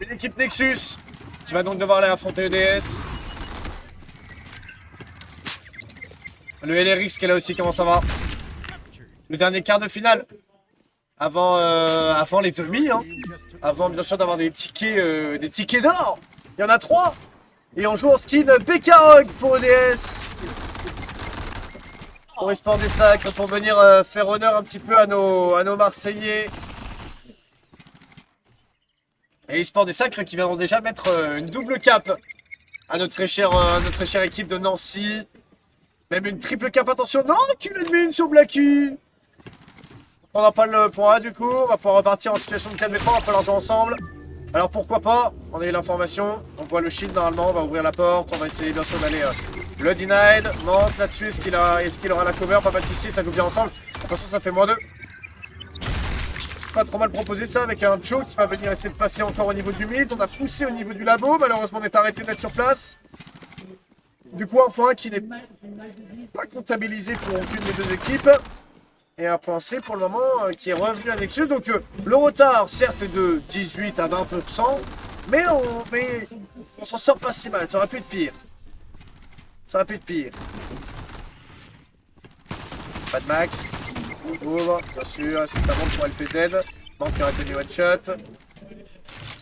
Une équipe Nexus qui va donc devoir aller affronter EDS. Le LRX qui est là aussi, comment ça va? Le dernier quart de finale. Avant les demi, hein. Avant bien sûr d'avoir des tickets d'or. Il y en a 3. Et on joue en skin Bekarog pour EDS. Pour Esport des Sacres, pour venir faire honneur un petit peu à nos Marseillais. Et Esport des Sacres qui viendront déjà mettre une double cape à notre très chère équipe de Nancy. Même une triple cape, attention. Non, kill ennemi sur Blacky. On n'a pas le point A du coup. On va pouvoir repartir en situation de 4v3. On va falloir jouer ensemble. Alors pourquoi pas. On a eu l'information. On voit le shield normalement. On va ouvrir la porte. On va essayer bien sûr d'aller le denied. Monte là-dessus. Est-ce qu'il aura la cover? Pas ici. Ça joue bien ensemble. Attention, ça fait -2. C'est pas trop mal proposé ça avec un Joe qui va venir essayer de passer encore au niveau du mid. On a poussé au niveau du labo. Malheureusement, on est arrêté d'être sur place. Du coup, un point qui n'est pas comptabilisé pour aucune des deux équipes. Et un point C pour le moment qui est revenu à Nexus. Donc le retard, certes, est de 18 à 20%. Mais on s'en sort pas si mal. Ça aurait pu être pire. Ça aurait pu être pire. Pas de max. On ouvre, bien sûr. Est-ce que ça monte pour LPZ? Manque qui aurait tenu one shot.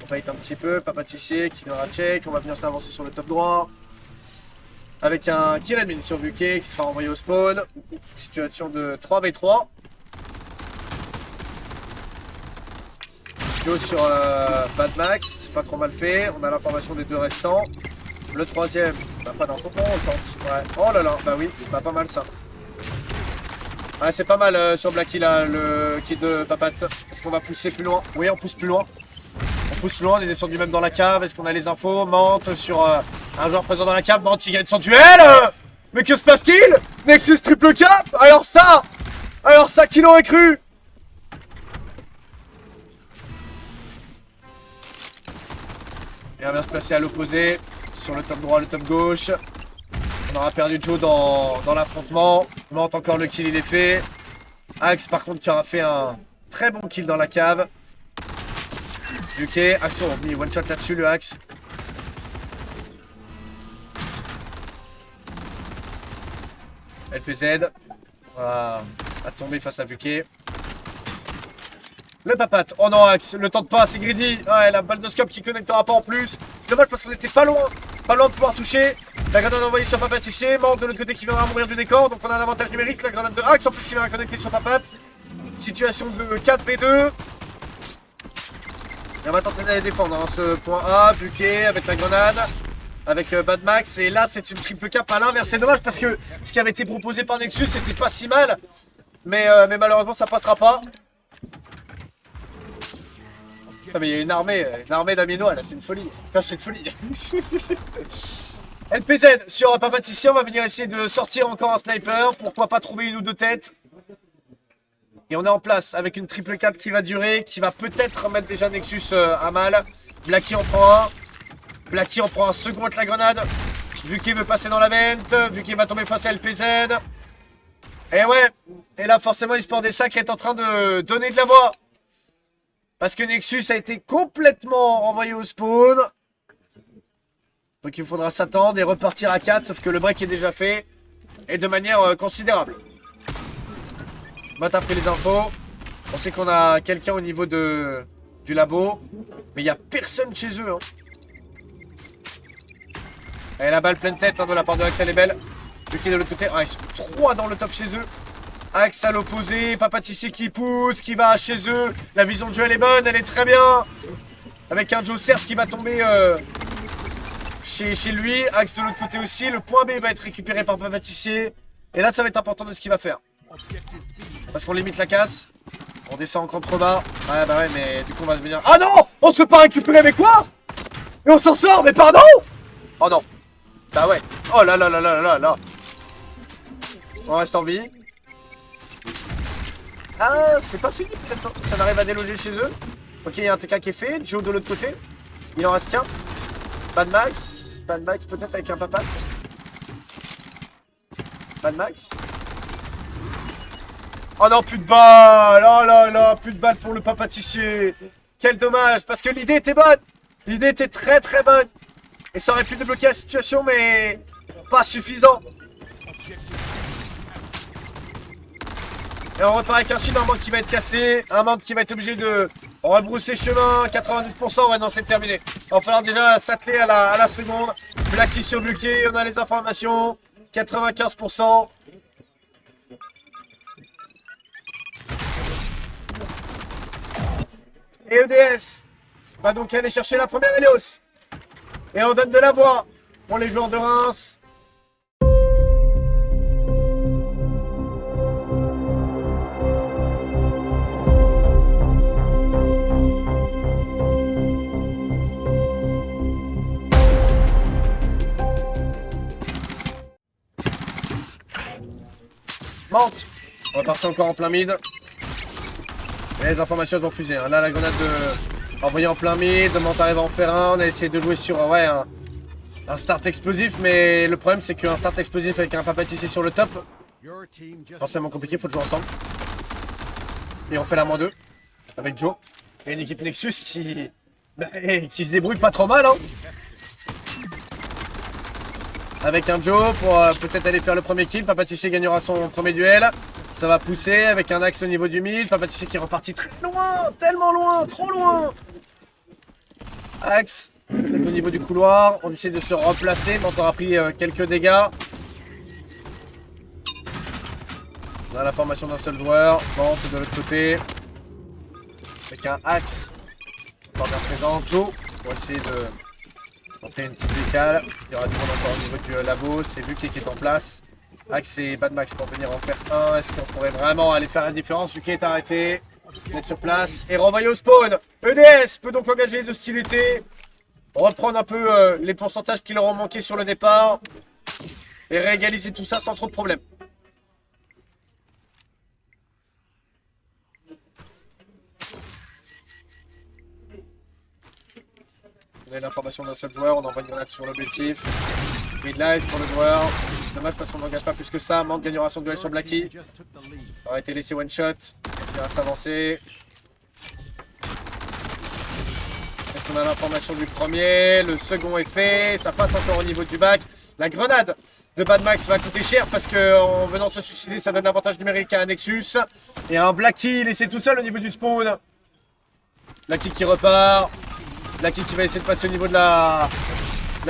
On fight un petit peu. Papa Tissier qui viendra check. On va venir s'avancer sur le top droit. Avec un kill admin sur Vuke qui sera envoyé au spawn. Situation de 3v3. Joe sur Bad Max, c'est pas trop mal fait. On a l'information des deux restants. Le troisième, bah, pas d'info. Oh, on tente. Ouais. Oh là là, bah oui, bah, pas mal ça. Ouais, c'est pas mal sur Blacky là, le kill de Papat. Est-ce qu'on va pousser plus loin? Oui, on pousse plus loin. On pousse plus loin, on est descendu même dans la cave. Est-ce qu'on a les infos? Mante sur un joueur présent dans la cave. Mante qui gagne son duel. Mais que se passe-t-il? Nexus triple cap. Alors ça, qui l'aurait cru? Il va bien se placer à l'opposé. Sur le top droit, le top gauche. On aura perdu Joe dans l'affrontement. Mante encore le kill, il est fait. Axe par contre qui aura fait un très bon kill dans la cave. Ok, Axe, on a mis one shot là-dessus, le Axe. LPZ va tomber face à Vuke. Le Papat, oh non Axe, le temps de passe, c'est greedy. Ouais, la balle de scope qui connectera pas en plus. C'est dommage parce qu'on était pas loin de pouvoir toucher. La grenade envoyée sur Papat ici, Mante de l'autre côté qui viendra mourir du décor. Donc on a un avantage numérique, la grenade de Axe en plus qui viendra connecter sur Papat. Situation de 4v2. Et on va tenter d'aller défendre hein, ce point A, Vuke avec la grenade, avec Bad Max. Et là, c'est une triple cap à l'inverse. C'est dommage parce que ce qui avait été proposé par Nexus, c'était pas si mal. Mais malheureusement, ça passera pas. Ah, mais il y a une armée d'Amiénois là, c'est une folie. Putain, c'est une folie. LPZ sur Papaticien, on va venir essayer de sortir encore un sniper. Pourquoi pas trouver une ou deux têtes. Et on est en place avec une triple cap qui va durer, qui va peut-être mettre déjà Nexus à mal. Blacky en prend un. Blacky en prend un second avec la grenade. Vuke veut passer dans la vente. Vuke va tomber face à LPZ. Et ouais. Et là, forcément, l'Esport des Sacres est en train de donner de la voix. Parce que Nexus a été complètement renvoyé au spawn. Donc il faudra s'attendre et repartir à 4. Sauf que le break est déjà fait. Et de manière considérable. Matt a pris les infos. On sait qu'on a quelqu'un au niveau du labo. Mais il n'y a personne chez eux. Hein. Et la balle pleine tête hein, de la part de Axe, elle est belle. Vu qu'il est de l'autre côté. Ah, ils sont 3 dans le top chez eux. Axe à l'opposé. Papatissier qui pousse, qui va chez eux. La vision de jeu, elle est bonne, elle est très bien. Avec un Joe certes qui va tomber chez lui. Axe de l'autre côté aussi. Le point B va être récupéré par Papatissier. Et là, ça va être important de ce qu'il va faire. Parce qu'on limite la casse. On descend en contrebas. Ouais, bah ouais, mais du coup, on va se venir. Ah non! On se fait pas récupérer avec quoi? Et on s'en sort, mais pardon! Oh non. Bah ouais. Oh là là là là là là. On reste en vie. Ah, c'est pas fini peut-être. Ça arrive à déloger chez eux. Ok, il y a un TK qui est fait. Joe de l'autre côté. Il en reste qu'un. Bad Max. Bad Max peut-être avec un Papat. Bad Max. Oh non, plus de balles. Oh là là, plus de balles pour le Papatissier. Quel dommage, parce que l'idée était bonne. L'idée était très très bonne. Et ça aurait pu débloquer la situation, mais pas suffisant. Et on repart avec un shield, un manque qui va être cassé, un manque qui va être obligé de rebrousser chemin, 92%, ouais non c'est terminé. Il va falloir déjà s'atteler à la seconde. Blacky sur Bucky, on a les informations, 95%. Et EDS va donc aller chercher la première Helios. Et on donne de la voix pour les joueurs de Reims. Mante. On va partir encore en plein mid. Et les informations vont fuser. Hein. Là, la grenade envoyée en plein mid. Mante arrive à en faire un. On a essayé de jouer sur ouais, un start explosif. Mais le problème, c'est qu'un start explosif avec un papatissier sur le top, forcément compliqué. Il faut jouer ensemble. Et on fait la -2 avec Joe. Et une équipe Nexus qui se débrouille pas trop mal. Hein. Avec un Joe pour peut-être aller faire le premier kill. Papatissier gagnera son premier duel. Ça va pousser avec un axe au niveau du mid. Papatissier qui est reparti très loin, tellement loin, trop loin. Axe, peut-être au niveau du couloir. On essaie de se replacer. Mante aura pris quelques dégâts. On a la formation d'un seul joueur. Mante de l'autre côté. Avec un axe. Encore bien présent. Joe pour essayer de tenter une petite décale. Il y aura du monde encore au niveau du labo. C'est Vuké qui est en place. Axe et Bad Max pour venir en faire un. Est-ce qu'on pourrait vraiment aller faire la différence? Vuké est arrêté. Mettre sur place. Et renvoyer au spawn. EDS peut donc engager les hostilités. Reprendre un peu les pourcentages qui leur ont manqué sur le départ. Et réégaliser tout ça sans trop de problèmes. On a l'information d'un seul joueur, on envoie une grenade sur l'objectif. Mid-life pour le joueur. C'est dommage parce qu'on n'engage pas plus que ça. Mante gagnera son duel sur Blacky. Il aurait été laissé one shot. Il va s'avancer. Est-ce qu'on a l'information du premier? Le second est fait. Ça passe encore au niveau du bac. La grenade de Bad Max va coûter cher parce qu'en venant se suicider, ça donne l'avantage numérique à un Nexus. Et un Blacky laissé tout seul au niveau du spawn. Blacky qui repart. Blacky qui va essayer de passer au niveau de la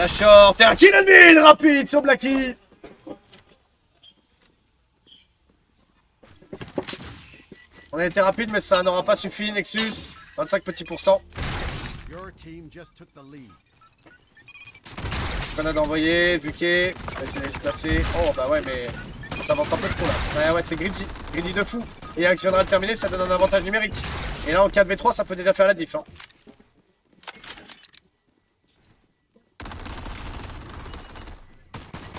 short. Et un kill ennemi rapide sur Blacky. On a été rapide, mais ça n'aura pas suffi. Nexus, 25 petits pourcents. Grenade envoyée, Vuké. On va essayer de se placer. Oh bah ouais, mais on s'avance un peu trop là. Ouais, c'est greedy. Greedy de fou. Et Axe viendra de terminer, ça donne un avantage numérique. Et là, en 4v3, ça peut déjà faire la diff. Hein.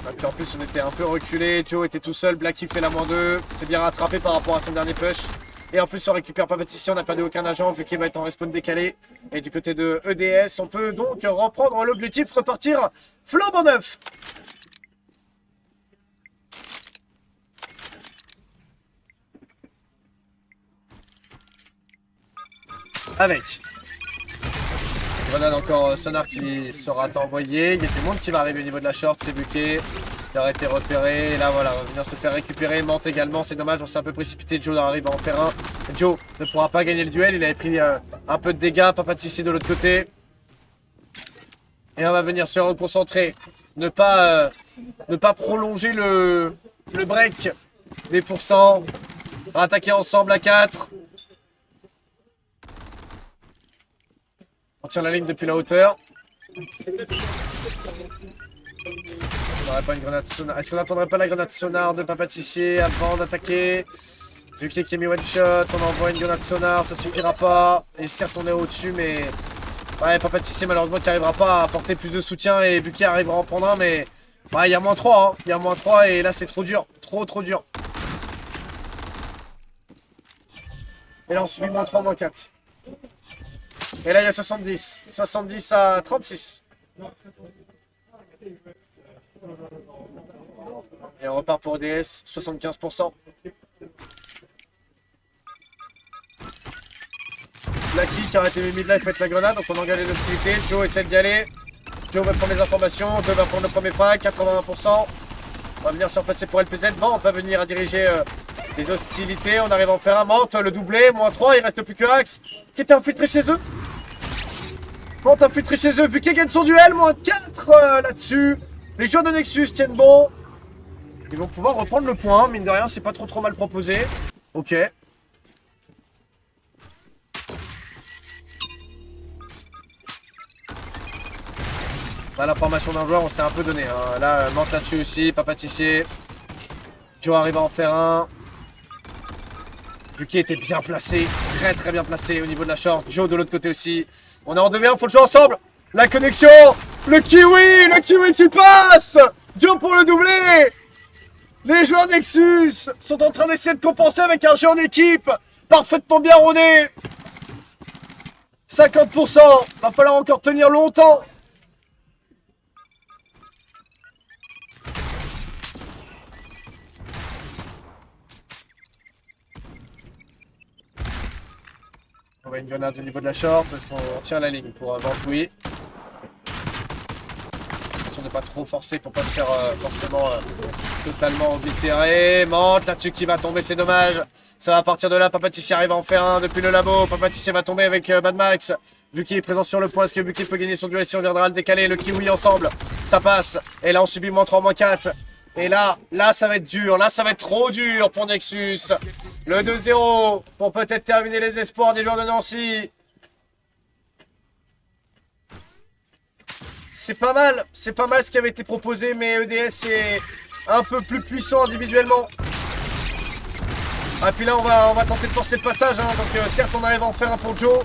Et puis en plus on était un peu reculé, Joe était tout seul, Blacky fait la -2, c'est bien rattrapé par rapport à son dernier push. Et en plus on récupère pas Papatissier, on n'a perdu aucun agent vu qu'il va être en respawn décalé. Et du côté de EDS, on peut donc reprendre l'objectif, repartir flambant neuf. Avec grenade encore sonar qui sera envoyé. Il y a du monde qui va arriver au niveau de la short, c'est Buké. Il aurait été repéré. Et là voilà, on va venir se faire récupérer. Mante également, c'est dommage, on s'est un peu précipité. Joe arrive à en faire un. Joe ne pourra pas gagner le duel, il avait pris un peu de dégâts. Papatissier de l'autre côté. Et on va venir se reconcentrer. Ne pas prolonger le break des pourcents. Attaquer ensemble à 4. On tire la ligne depuis la hauteur. Est-ce qu'on n'attendrait pas la grenade sonar de Papatissier avant d'attaquer? Vu qu'il a mis one shot, on envoie une grenade sonar, ça suffira pas. Et certes on est au-dessus, mais ouais, Papatissier malheureusement qui n'arrivera pas à apporter plus de soutien. Et vu qu'il arrivera à en prendre un, mais ouais, il y a -3, hein. Il y a -3 et là c'est trop dur. Trop dur. Et là on subit -3, -4. Et là il y a 70. 70 à 36. Et on repart pour DS, 75%. Blacky qui a arrêté le mid-life avec la grenade, donc on engage les hostilités. Joe essaie d'y aller. Joe va prendre les informations, Joe va prendre le premier frag, 81%. On va venir se replacer pour LPZ. Mante va venir à diriger les hostilités. On arrive à en faire un. Mante, le doublé, -3, il reste plus que Axe qui était infiltré chez eux. Mante infiltré chez eux, vu qu'il gagne son duel, -4 là-dessus. Les joueurs de Nexus tiennent bon. Ils vont pouvoir reprendre le point, mine de rien, c'est pas trop mal proposé. Ok. Là, la formation d'un joueur, on s'est un peu donné. Hein. Là, Mante là-dessus aussi, pas pâtissier. Joe arrive à en faire un. Vuki était bien placé, très bien placé au niveau de la short. Joe de l'autre côté aussi. On est en 2v1, faut le jouer ensemble. La connexion, le kiwi qui passe. Joe pour le doubler. Les joueurs Nexus sont en train d'essayer de compenser avec un jeu en équipe. Parfaitement bien rodé. 50%, va falloir encore tenir longtemps. On va une grenade au niveau de la short. Est-ce qu'on tient la ligne pour Ventoui? Attention de ne pas trop forcer pour pas se faire forcément totalement oblitérer. Mante là-dessus qui va tomber, c'est dommage. Ça va partir de là. Papatissier arrive à en faire un depuis le labo. Papatissier va tomber avec Mad Max. Vuki est présent sur le point. Est-ce que Vuki peut gagner son duel si on viendra le décaler? Le kiwi ensemble. Ça passe. Et là on subit -3, -4. Et là ça va être dur, là ça va être trop dur pour Nexus. Le 2-0 pour peut-être terminer les espoirs des joueurs de Nancy. C'est pas mal ce qui avait été proposé, mais EDS est un peu plus puissant individuellement. Ah puis là on va tenter de forcer le passage, hein. Donc certes on arrive à en faire un pour Joe.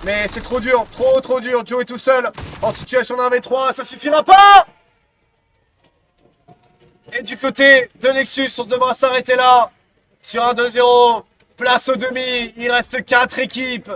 Mais c'est trop dur, trop dur. Joe est tout seul en situation d'un V3, ça suffira pas. Et du côté de Nexus, on devra s'arrêter là. Sur un 2-0. Place au demi. Il reste 4 équipes.